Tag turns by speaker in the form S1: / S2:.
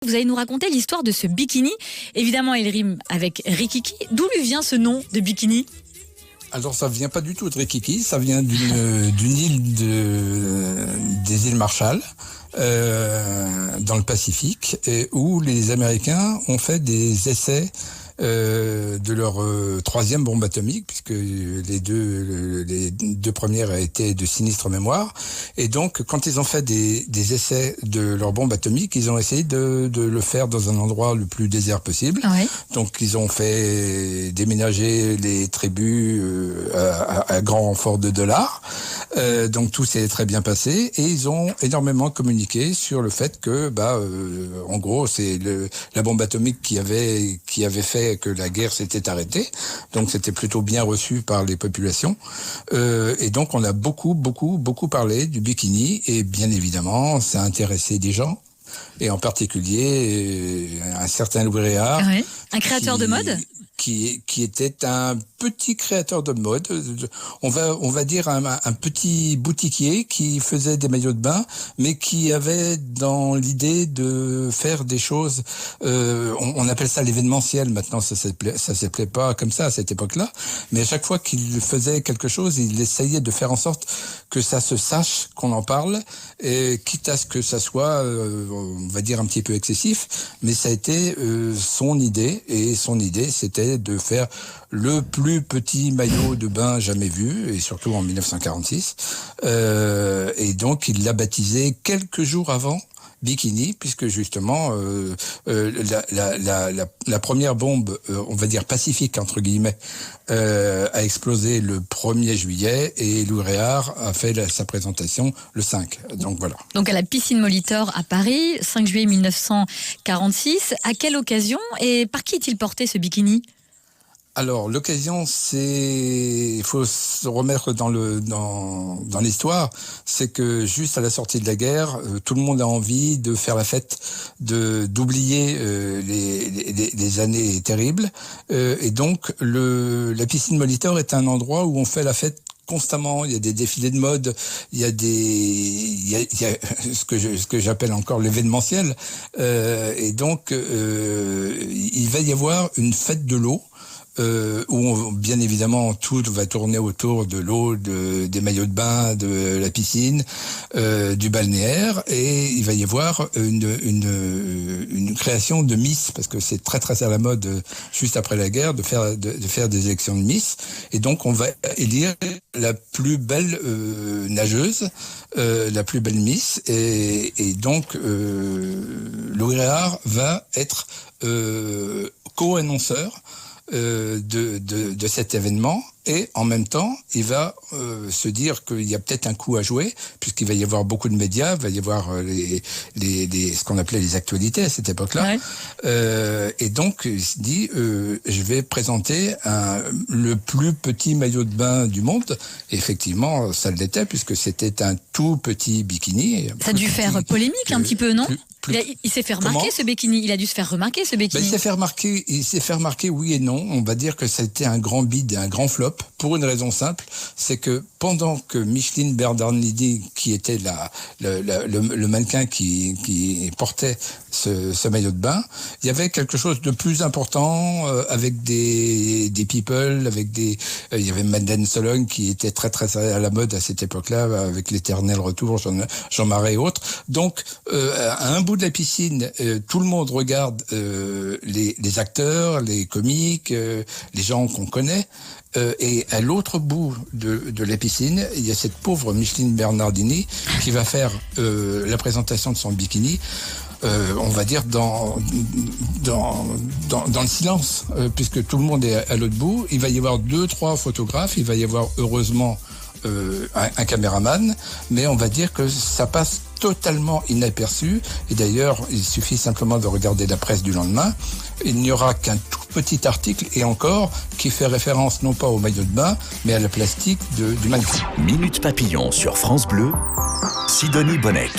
S1: Vous allez nous raconter l'histoire de ce bikini. Évidemment, il rime avec Rikiki. D'où lui vient ce nom de bikini ?
S2: Alors ça vient pas du tout de Rikiki, ça vient d'une île des îles Marshall, dans le Pacifique, où les Américains ont fait des essais de leur troisième bombe atomique, puisque les deux premières étaient de sinistre mémoire. Et donc, quand ils ont fait des essais de leur bombe atomique, ils ont essayé de le faire dans un endroit le plus désert possible.
S1: Oui.
S2: Donc, ils ont fait déménager les tribus à grand renfort de dollars. Donc, tout s'est très bien passé. Et ils ont énormément communiqué sur le fait que, en gros, c'est la bombe atomique qui avait fait que la guerre s'était arrêtée, donc c'était plutôt bien reçu par les populations, et donc on a beaucoup parlé du bikini, et bien évidemment ça a intéressé des gens, et en particulier un certain Louis Réard,
S1: un créateur de mode
S2: qui était un petit créateur de mode, on va dire un petit boutiquier qui faisait des maillots de bain, mais qui avait dans l'idée de faire des choses, on appelle ça l'événementiel maintenant, ça s'appelait pas comme ça à cette époque-là, mais à chaque fois qu'il faisait quelque chose, il essayait de faire en sorte que ça se sache, qu'on en parle, et quitte à ce que ça soit, on va dire un petit peu excessif, mais ça a été son idée, et son idée c'était de faire le plus petit maillot de bain jamais vu, et surtout en 1946. Et donc, il l'a baptisé quelques jours avant Bikini, puisque justement la première bombe, on va dire pacifique entre guillemets, a explosé le 1er juillet, et Louis Réard a fait sa présentation le 5. Donc voilà.
S1: Donc à la piscine Molitor à Paris, 5 juillet 1946. À quelle occasion et par qui est-il porté ce bikini ?
S2: Alors, l'occasion, il faut se remettre dans l'histoire, c'est que juste à la sortie de la guerre, tout le monde a envie de faire la fête, d'oublier les années terribles, et donc la piscine Molitor est un endroit où on fait la fête constamment. Il y a des défilés de mode, il y a ce que j'appelle encore l'événementiel, et donc il va y avoir une fête de l'eau, où bien évidemment tout va tourner autour de l'eau, des maillots de bain, de la piscine, du balnéaire, et il va y avoir une création de Miss, parce que c'est très très à la mode juste après la guerre de faire des élections de Miss, et donc on va élire la plus belle nageuse, la plus belle Miss, et donc Louis Réard va être co-annonceur de cet événement, et en même temps il va se dire qu'il y a peut-être un coup à jouer, puisqu'il va y avoir beaucoup de médias, il va y avoir ce qu'on appelait les actualités à cette époque-là, et donc il se dit je vais présenter le plus petit maillot de bain du monde, et effectivement ça l'était, puisque c'était un tout petit bikini.
S1: Ça a dû faire polémique un petit peu, non ? Il s'est fait remarquer ce bikini. Il a dû se faire remarquer ce bikini.
S2: Il s'est fait remarquer, oui et non. On va dire que ça a été un grand bide et un grand flop, pour une raison simple, c'est que pendant que Micheline Bernardini, qui était le mannequin qui portait ce maillot de bain, il y avait quelque chose de plus important, avec des people, il y avait Madeleine Solon qui était très très à la mode à cette époque-là, avec l'éternel retour, Jean Marais et autres. Donc à un bout de la piscine, tout le monde regarde les acteurs, les comiques, les gens qu'on connaît, et à l'autre bout de la piscine, il y a cette pauvre Micheline Bernardini qui va faire la présentation de son bikini, on va dire dans le silence, puisque tout le monde est à l'autre bout. Il va y avoir 2-3 photographes, il va y avoir heureusement un caméraman, mais on va dire que ça passe totalement inaperçu, et d'ailleurs il suffit simplement de regarder la presse du lendemain, il n'y aura qu'un tout petit article, et encore, qui fait référence non pas au maillot de bain, mais à la plastique du mannequin.
S3: Minute Papillon sur France Bleu, Sidonie Bonnec.